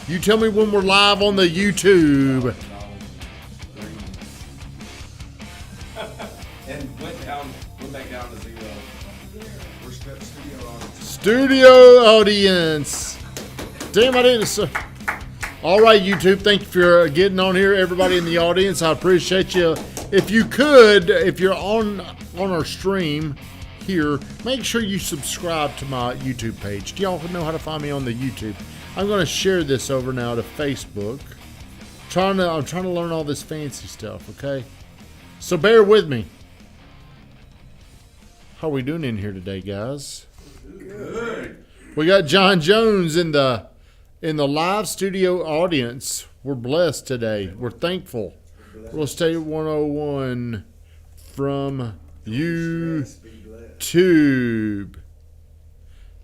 You tell me when we're live on the YouTube. And went back down to 0. We're Studio audience. Damn, I didn't. All right, YouTube. Thank you for getting on here, everybody in the audience. I appreciate you. If you could, if you're on our stream here, make sure you subscribe to my YouTube page. Do y'all know how to find me on the YouTube? I'm going to share this over now to Facebook. I'm trying to learn all this fancy stuff. Okay, so bear with me. How are we doing in here today, guys? Good. We got John Jones in the live studio audience. We're blessed today. We're thankful. Real Estate 101 from YouTube.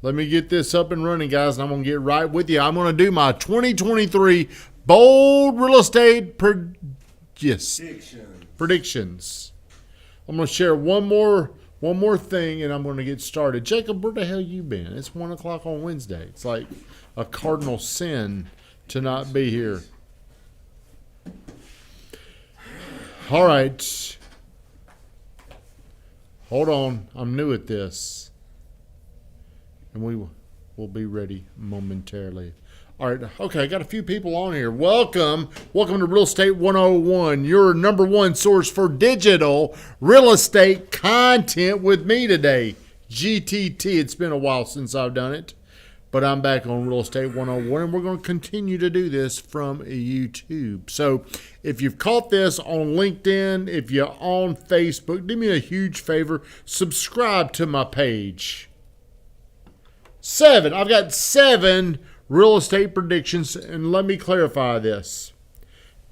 Let me get this up and running, guys, and I'm going to get right with you. I'm going to do my 2023 bold real estate predictions. I'm going to share one more thing, and I'm going to get started. Jacob, where the hell you been? It's 1 o'clock on Wednesday. It's like a cardinal sin to not be here. All right. Hold on. I'm new at this. And we will be ready momentarily. All right. Okay, I got a few people on here. Welcome to Real Estate 101, your number one source for digital real estate content with me today. GTT. It's been a while since I've done it, but I'm back on Real Estate 101, and we're going to continue to do this from YouTube. So if you've caught this on LinkedIn, if you're on Facebook, do me a huge favor, subscribe to my page. I've got 7 real estate predictions, and let me clarify this.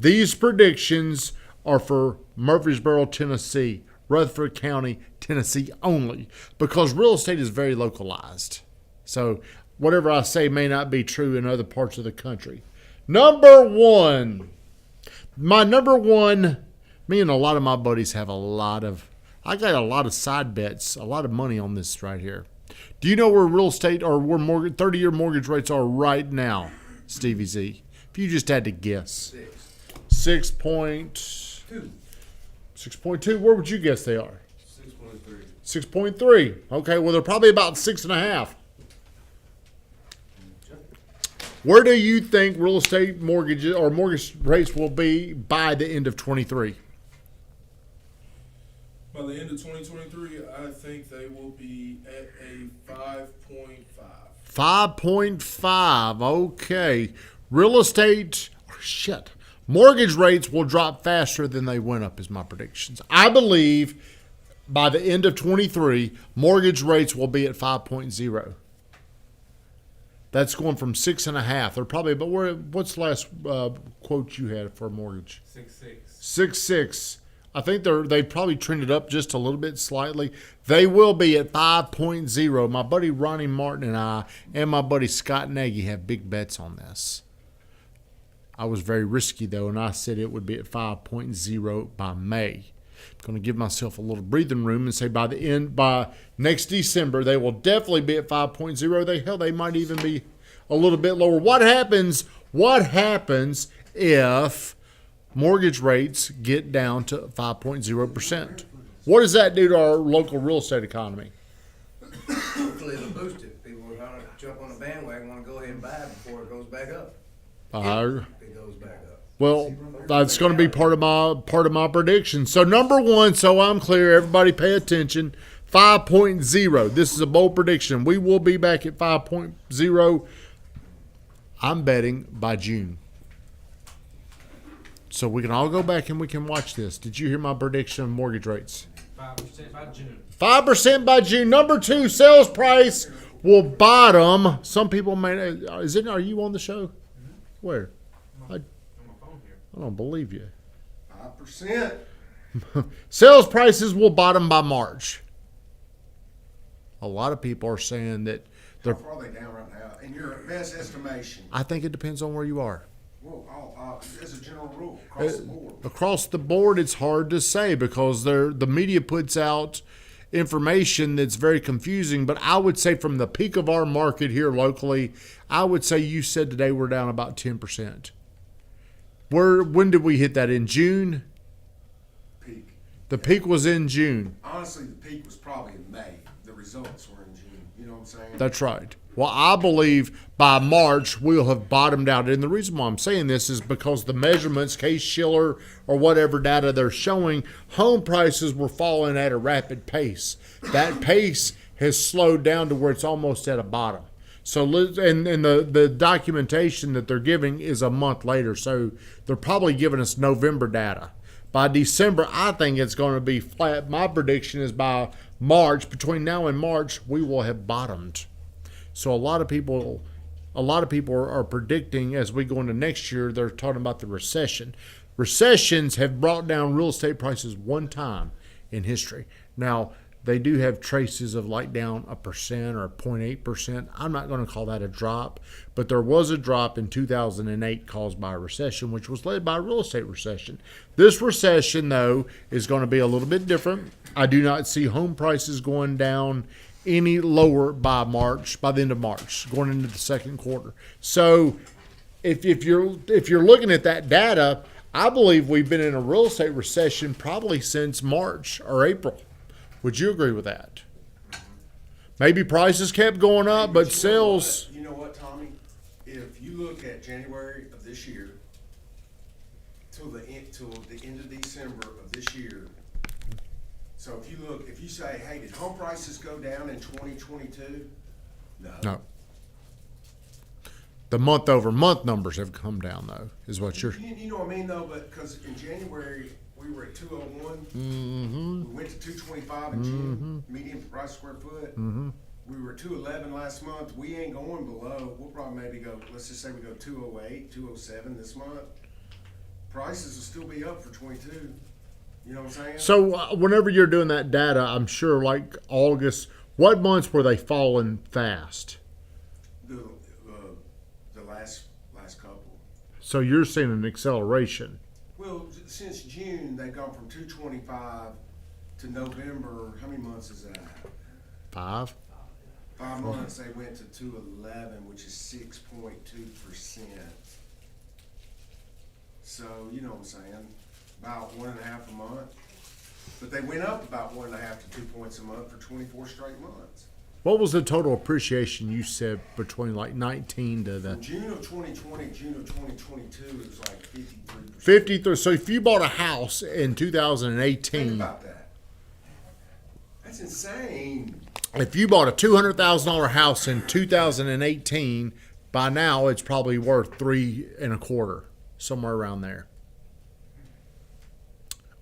These predictions are for Murfreesboro, Tennessee, Rutherford County, Tennessee only, because real estate is very localized. So whatever I say may not be true in other parts of the country. Number one. My number one, me and a lot of my buddies have I got a lot of side bets, a lot of money on this right here. Do you know where real estate or where 30-year mortgage rates are right now, Stevie Z? If you just had to guess. 6.2. Where would you guess they are? 6.3. 6.3. Okay, well, they're probably about 6.5. Where do you think real estate mortgages or mortgage rates will be by the end of 23? By the end of 2023, I think they will be at a 5.5. 5.5. Okay. Mortgage rates will drop faster than they went up is my predictions. I believe by the end of 23, mortgage rates will be at 5.0. That's going from 6.5. They're probably, but what's the last quote you had for a mortgage? 6.6. 6.6. I think they probably trended up just a little bit slightly. They will be at 5.0. My buddy Ronnie Martin and I and my buddy Scott Nagy have big bets on this. I was very risky, though, and I said it would be at 5.0 by May. I'm going to give myself a little breathing room and say by next December, they will definitely be at 5.0. They might even be a little bit lower. What happens if mortgage rates get down to 5.0%? What does that do to our local real estate economy? Hopefully it'll boost it. People are going to jump on the bandwagon, want to go ahead and buy it before it goes back up. If it goes back up. Well, that's going to be part of my prediction. So number one, so I'm clear, everybody pay attention. 5.0. This is a bold prediction. We will be back at 5.0. I'm betting by June. So we can all go back and we can watch this. Did you hear my prediction of mortgage rates? 5% by June. 5% by June. Number two, sales price will bottom. Some people may. Are you on the show? Mm-hmm. Where? I'm on my phone here. I don't believe you. 5%. Sales prices will bottom by March. A lot of people are saying that How far are they down right now? In your best estimation? I think it depends on where you are. Well, as a general rule, across the board. Across the board, it's hard to say because the media puts out information that's very confusing, but I would say from the peak of our market here locally, I would say you said today we're down about 10%. When did we hit that? In June? Peak. The peak was in June. Honestly, the peak was probably in May. The results were in June. You know what I'm saying? That's right. Well, I believe by March we'll have bottomed out. And the reason why I'm saying this is because the measurements, Case-Shiller or whatever data they're showing, home prices were falling at a rapid pace. That pace has slowed down to where it's almost at a bottom. So, and the documentation that they're giving is a month later. So they're probably giving us November data. By December, I think it's going to be flat. My prediction is by March, between now and March, we will have bottomed. So a lot of people are predicting as we go into next year, they're talking about the recession. Recessions have brought down real estate prices one time in history. Now, they do have traces of like down 1% or 0.8%. I'm not going to call that a drop, but there was a drop in 2008 caused by a recession, which was led by a real estate recession. This recession, though, is going to be a little bit different. I do not see home prices going down any lower by the end of March, going into the second quarter. So if you're looking at that data, I believe we've been in a real estate recession probably since March or April. Would you agree with that? Maybe prices kept going up, but sales. You know what, Tommy? If you look at January of this year till the end of December of this year. So if you say, hey, did home prices go down in 2022? No. The month-over-month numbers have come down, though, is what you're. You know what I mean, though, but because in January we were at 201. Mm-hmm. We went to 225 in June, median price square foot. Mm-hmm. We were 211 last month. We ain't going below. We'll probably maybe go, let's just say we go 208, 207 this month. Prices will still be up for 22. You know what I'm saying? So whenever you're doing that data, I'm sure like August, what months were they falling fast? The last couple. So you're seeing an acceleration. Well, since June, they've gone from 225 to November. How many months is that? 5. 5 months, they went to 211, which is 6.2%. So, you know what I'm saying? About 1.5 a month. But they went up about 1.5 to 2 points a month for 24 straight months. What was the total appreciation you said between like 19 to the From June of 2020, June of 2022, it was like 53%. 53? So if you bought a house in Think 2018, about that. That's insane. if you bought a $200,000 house in 2018, by now it's probably worth 3.25, somewhere around there.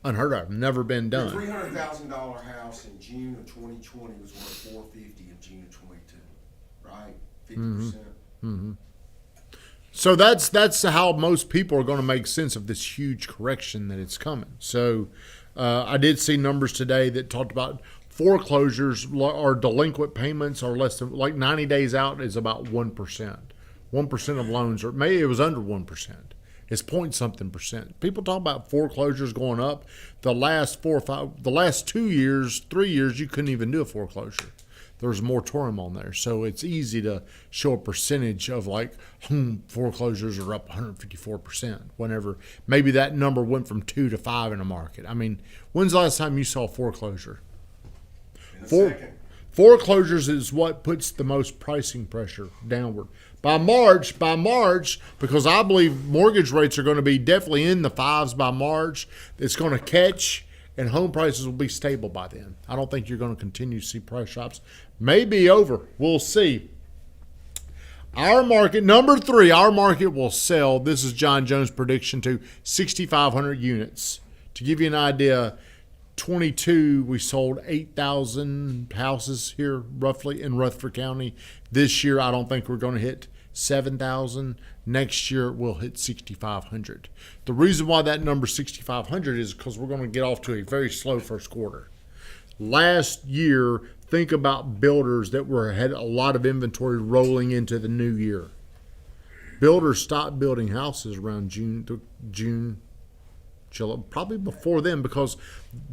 Unheard of, never been The done. $300,000 house in June of 2020 was worth $450 in June of 22, right? 50%. Mm-hmm. So that's how most people are going to make sense of this huge correction that it's coming. So I did see numbers today that talked about foreclosures or delinquent payments are less than, like 90 days out is about 1%. 1% of loans, or maybe it was under 1%. It's point something percent. People talk about foreclosures going up. The last 2 years, 3 years, you couldn't even do a foreclosure. There was a moratorium on there. So it's easy to show a percentage of like home foreclosures are up 154%. Whenever maybe that number went from 2 to 5 in a market. I mean, when's the last time you saw a foreclosure? In a second. Foreclosures is what puts the most pricing pressure downward. By March, because I believe mortgage rates are going to be definitely in the 5s by March, it's going to catch and home prices will be stable by then. I don't think you're going to continue to see price drops. Maybe over. We'll see. Our market, number 3, our market will sell. This is John Jones' prediction to 6,500 units. To give you an idea, 22, we sold 8,000 houses here roughly in Rutherford County. This year, I don't think we're going to hit 7,000. Next year, we'll hit 6,500. The reason why that number 6,500 is because we're going to get off to a very slow first quarter. Last year, think about builders that had a lot of inventory rolling into the new year. Builders stopped building houses around June, probably before then, because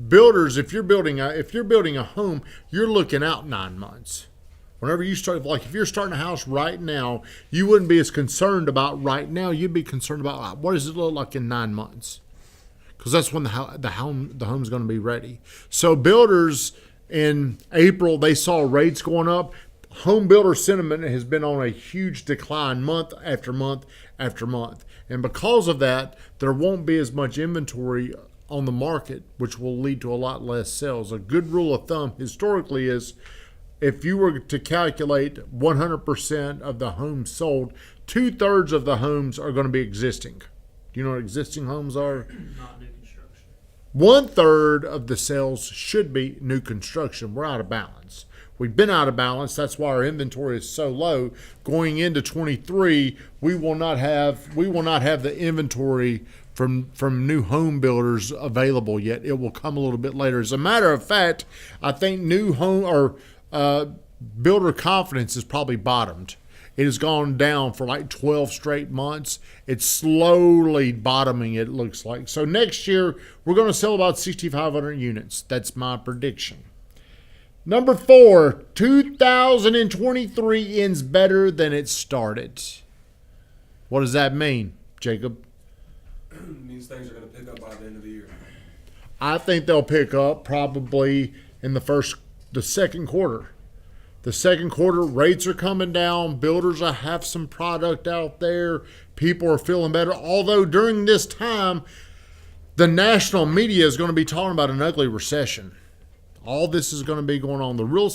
builders, if you're building a home, you're looking out 9 months. Whenever you start, like if you're starting a house right now, you wouldn't be as concerned about right now. You'd be concerned about what does it look like in 9 months, because that's when the home's going to be ready. So builders in April, they saw rates going up. Home builder sentiment has been on a huge decline month after month after month. And because of that, there won't be as much inventory on the market, which will lead to a lot less sales. A good rule of thumb historically is if you were to calculate 100% of the homes sold, 2/3 of the homes are going to be existing. Do you know what existing homes are? Not new construction. 1/3 of the sales should be new construction. We're out of balance. We've been out of balance. That's why our inventory is so low. Going into 23, we will not have the inventory from new home builders available yet. It will come a little bit later. As a matter of fact, I think new home or builder confidence is probably bottomed. It has gone down for like 12 straight months. It's slowly bottoming, it looks like. So next year, we're going to sell about 6,500 units. That's my prediction. Number 4, 2023 ends better than it started. What does that mean, Jacob? Means things are gonna pick up by the end of the year. I think they'll pick up probably in the second quarter. The second quarter, rates are coming down. Builders will have some product out there. People are feeling better. Although during this time, the national media is going to be talking about an ugly recession. All this is going to be going on. The real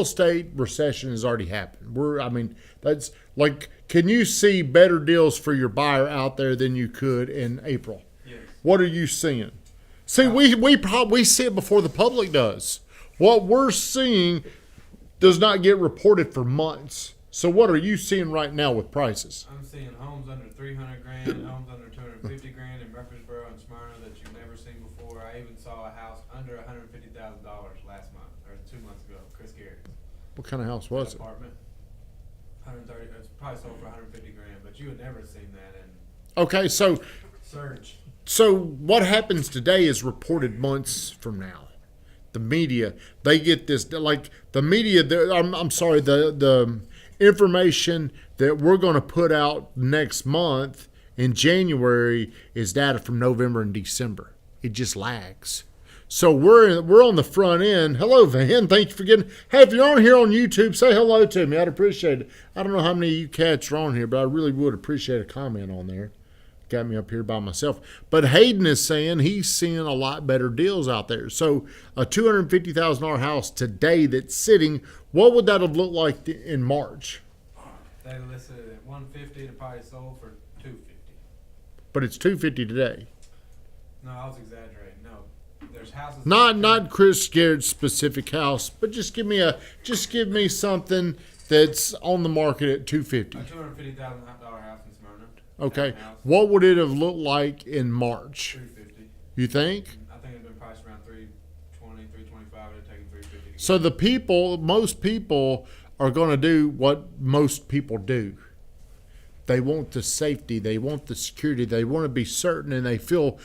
estate recession has already happened. That's like, can you see better deals for your buyer out there than you could in April? Yes. What are you seeing? See, we see it before the public does. What we're seeing does not get reported for months. So what are you seeing right now with prices? I'm seeing homes under 300 grand, homes under 250 grand in Murfreesboro and Smyrna that you've never seen before. I even saw a house under $150,000 last month or 2 months ago. Chris Garrett's What kind of house was it? apartment, 130. It's probably sold for 150 grand, but you had never seen that in Okay, so surge. what happens today is reported months from now. The media, they get this, like the media, the information that we're going to put out next month in January is data from November and December. It just lags. So we're on the front end. Hello, Van. Thank you for getting. Hey, if you're on here on YouTube, say hello to me. I'd appreciate it. I don't know how many of you cats are on here, but I really would appreciate a comment on there. Got me up here by myself. But Hayden is saying he's seeing a lot better deals out there. So a $250,000 house today that's sitting, what would that have looked like in March? They listed it at 150. It probably sold for 250. But it's $250 today. No, I was exaggerating. No, there's houses. Not Chris Garrett's specific house, but just give me something that's on the market at $250. A $250,000 house in Smyrna. Okay. Townhouse, What would it have looked like in March? 350. You think? I think it's been priced around 320, 325. They're taking 350. So most people are going to do what most people do. They want the safety, they want the security, they want to be certain, and they feel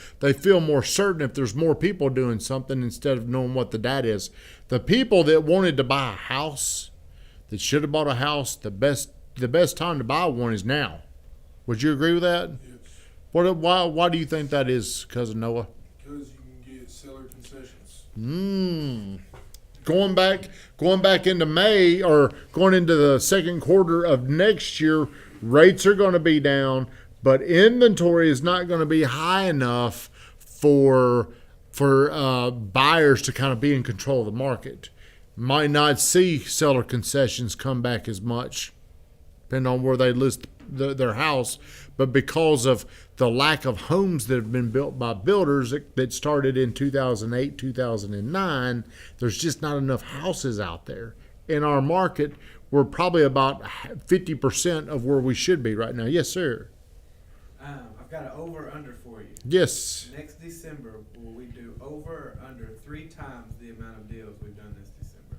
more certain if there's more people doing something instead of knowing what the data is. The people that wanted to buy a house, that should have bought a house, the best time to buy one is now. Would you agree with that? Yes. Why do you think that is, Cousin Noah? Because you can get seller concessions. Going back into May or going into the second quarter of next year, rates are going to be down, but inventory is not going to be high enough for buyers to kind of be in control of the market. Might not see seller concessions come back as much, depending on where they list their house, but because of the lack of homes that have been built by builders that started in 2008, 2009, there's just not enough houses out there. In our market, we're probably about 50% of where we should be right now. Yes, sir. I've got an over/under for you. Yes. Next December, will we do over or under 3 times the amount of deals we've done this December?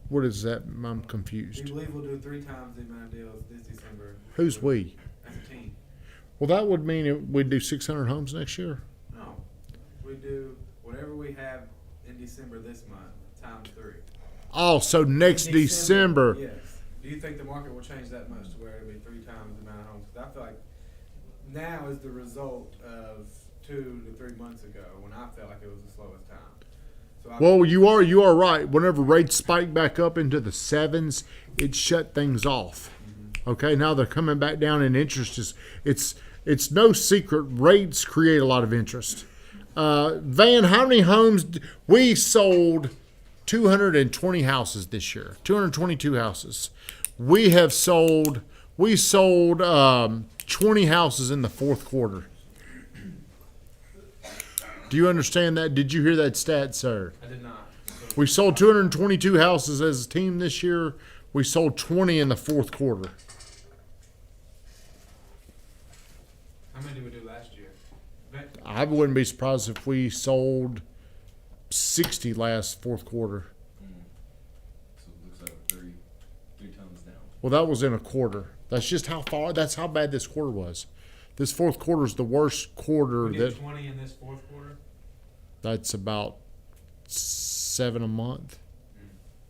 What is that? I'm We confused. believe we'll do 3 times the amount of deals this December. Who's we? As a team. Well, that would mean we'd do 600 homes next year. we do whatever we have in December this month times 3? Oh, so next December. Yes. Do you think the market will change that much to where it'll be 3 times the amount of homes? 'Cause I feel like now is the result of 2 to 3 months ago when I felt like it was the slowest time. So Well, you are right. Whenever rates spike back up into the 7s, it shut things off. Okay, now they're coming back down, and interest is it's no secret rates create a lot of interest. Van, how many homes we sold? 220 houses this year. 222 houses. We sold 20 houses in the fourth quarter. Do you understand that? Did you hear that stat, sir? I did not. We sold 222 houses as a team this year. We sold 20 in the fourth quarter. How many did we do last year? I wouldn't be surprised if we sold 60 last fourth quarter. So it looks like three times down. Well, that was in a quarter. That's just that's how bad this quarter was. This fourth quarter is the worst quarter We did that 20 in this fourth quarter. that's about 7 a month.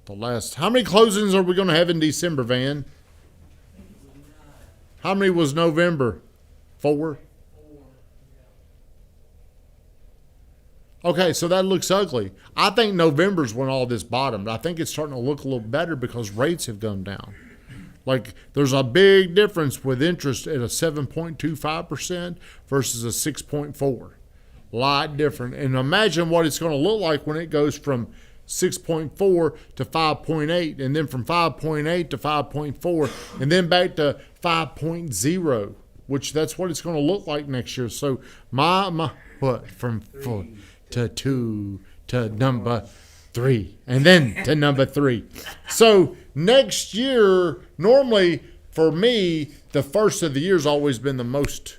How many closings are we going to have in December, Van? How many was November? 4? Okay, so that looks ugly. I think November's when all this bottomed. I think it's starting to look a little better because rates have gone down. Like, there's a big difference with interest at a 7.25% versus a 6.4. A lot different. And imagine what it's going to look like when it goes from 6.4 to 5.8, and then from 5.8 to 5.4, and then back to 5.0, which that's what it's going to look like next year. So from 4 to 2 to number 3, and then to number 3. So next year, normally for me, the first of the year's always been the most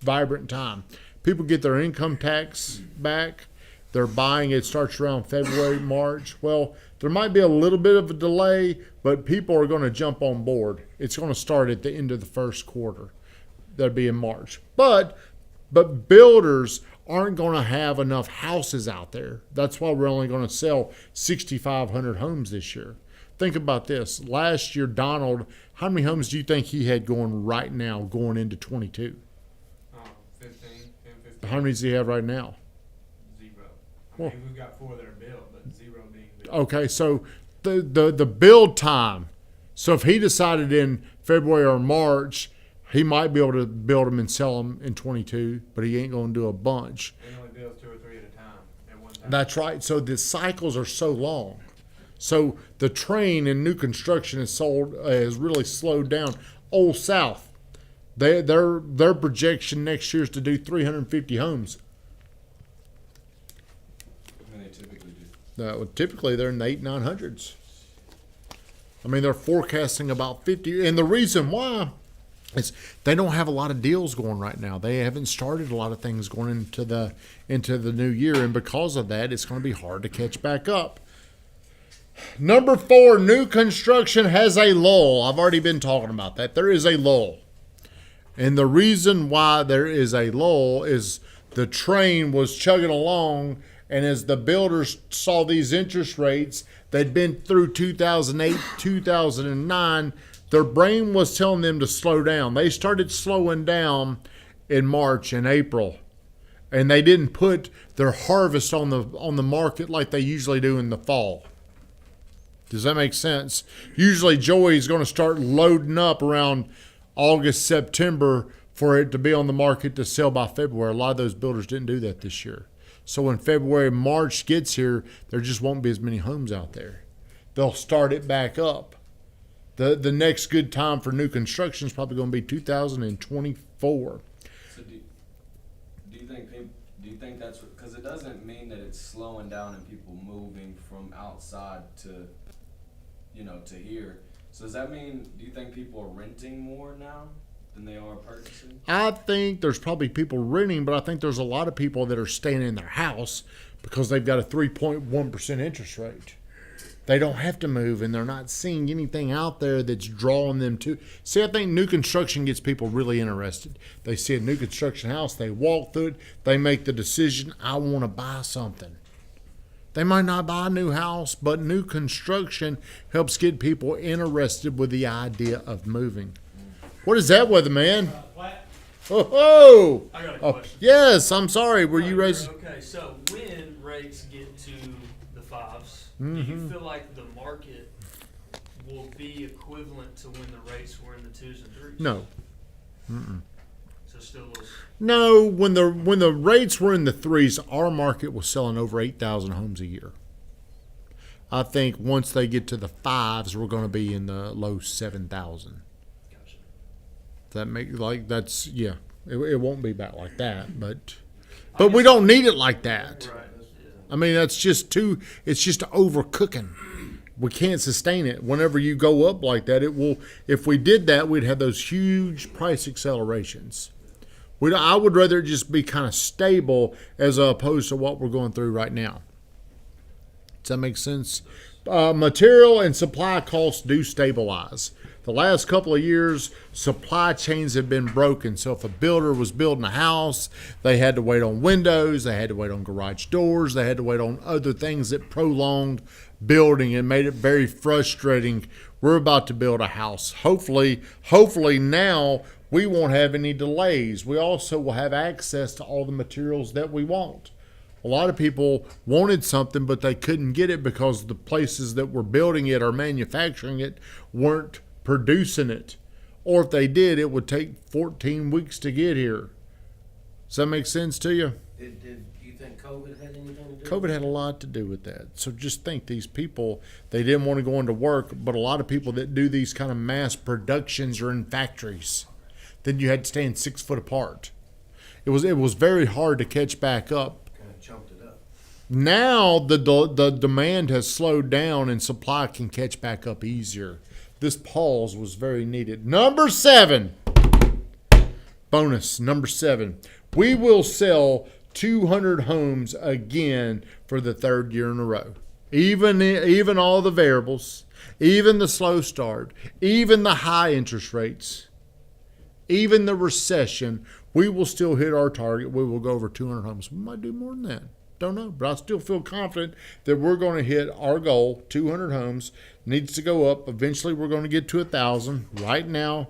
vibrant time. People get their income tax back. They're buying. It starts around February, March. Well, there might be a little bit of a delay, but people are going to jump on board. It's going to start at the end of the first quarter. That'll be in March. But builders aren't going to have enough houses out there. That's why we're only going to sell 6,500 homes this year. Think about this. Last year, Donald, how many homes do you think he had going right now, going into 22? 15, 15. How many does he have right now? 0. Well- We've got 4 that are built, but 0 being built. Okay, so the build time. So if he decided in February or March, he might be able to build them and sell them in 22, but he ain't going to do a bunch. They only build 2 or 3 at a time at one time. That's right. So the cycles are so long. So the train in new construction has really slowed down. Old South, their projection next year is to do 350 homes. What do they typically do? Typically, they're in the 800-900s. I mean, they're forecasting about 50. And the reason why is they don't have a lot of deals going right now. They haven't started a lot of things going into the new year. And because of that, it's going to be hard to catch back up. Number 4, new construction has a lull. I've already been talking about that. There is a lull. And the reason why there is a lull is the train was chugging along, and as the builders saw these interest rates, they'd been through 2008, 2009, their brain was telling them to slow down. They started slowing down in March and April, and they didn't put their harvest on the market like they usually do in the fall. Does that make sense? Usually Joey's going to start loading up around August, September for it to be on the market to sell by February. A lot of those builders didn't do that this year. So when February, March gets here, there just won't be as many homes out there. They'll start it back up. The next good time for new construction is probably going to be 2024. So do you think that's because it doesn't mean that it's slowing down and people moving from outside to here. So does that mean, do you think people are renting more now than they are purchasing? I think there's probably people renting, but I think there's a lot of people that are staying in their house because they've got a 3.1% interest rate. They don't have to move, and they're not seeing anything out there that's drawing them to. See, I think new construction gets people really interested. They see a new construction house, they walk through it, they make the decision, I want to buy something. They might not buy a new house, but new construction helps get people interested with the idea of moving. What is that weather, man? Oh, I got a oh, question. yes, I'm sorry. Were you raising? Okay, so when rates get to the fives, do you feel like the market will be equivalent to when the rates were in the twos and threes? No. So still those. No, when the rates were in the threes, our market was selling over 8,000 homes a year. I think once they get to the fives, we're going to be in the low 7,000. Gotcha. That make like that's yeah. It won't be back like that, but we don't need it like that. Right. I mean, that's just too. It's just overcooking. We can't sustain it. Whenever you go up like that, it will. If we did that, we'd have those huge price accelerations. I would rather it just be kind of stable as opposed to what we're going through right now. Does that make sense? Material and supply costs do stabilize. The last couple of years, supply chains have been broken. So if a builder was building a house, they had to wait on windows, they had to wait on garage doors, they had to wait on other things that prolonged building and made it very frustrating. We're about to build a house. Hopefully now we won't have any delays. We also will have access to all the materials that we want. A lot of people wanted something, but they couldn't get it because the places that were building it or manufacturing it weren't producing it. Or if they did, it would take 14 weeks to get here. Does that make sense to you? Did you think COVID had anything to do COVID with had a lot to do with that. So just think, these people, they didn't want to go into work, but a lot of people that do these kind of mass productions are in factories. Then you had to stand 6 foot apart. It was very hard to catch back up. kind of chunked it up? Now the demand has slowed down and supply can catch back up easier. This pause was very needed. Number 7. Bonus, number 7. We will sell 200 homes again for the 3rd year in a row. Even all the variables, even the slow start, even the high interest rates, even the recession, we will still hit our target. We will go over 200 homes. We might do more than that. Don't know, but I still feel confident that we're going to hit our goal. 200 homes needs to go up. Eventually, we're going to get to 1,000. Right now,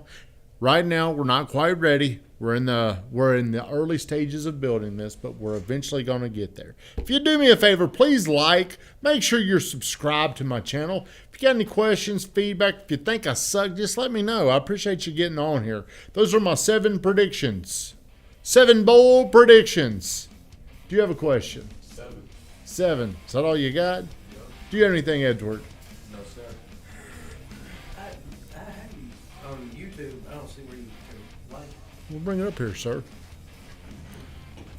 we're not quite ready. We're in the early stages of building this, but we're eventually going to get there. If you do me a favor, please make sure you're subscribed to my channel. If you got any questions, feedback, if you think I suck, just let me know. I appreciate you getting on here. Those are my 7 predictions. 7 bold predictions. Do you have a question? 7. Is that all you got? Yep. Do you have anything, Edward? No, sir. I have you on YouTube. I don't see where you can like. We'll bring it up here, sir.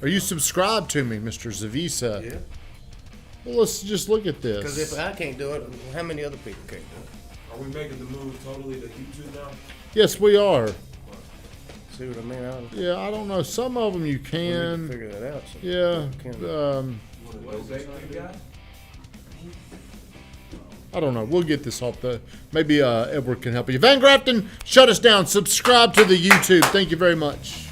Are you subscribed to me, Mr. Zavisa? Yeah. Well, let's just look at this. Because if I can't do it, how many other people can't do it? Are we making the move totally to YouTube now? Yes, we are. See what I mean? Yeah, I don't know. Some of them you We need to can. figure that out. So Yeah. can. What is it you got? I don't know. We'll get this off the. Maybe Edward can help you. Van Grafton, shut us down. Subscribe to the YouTube. Thank you very much.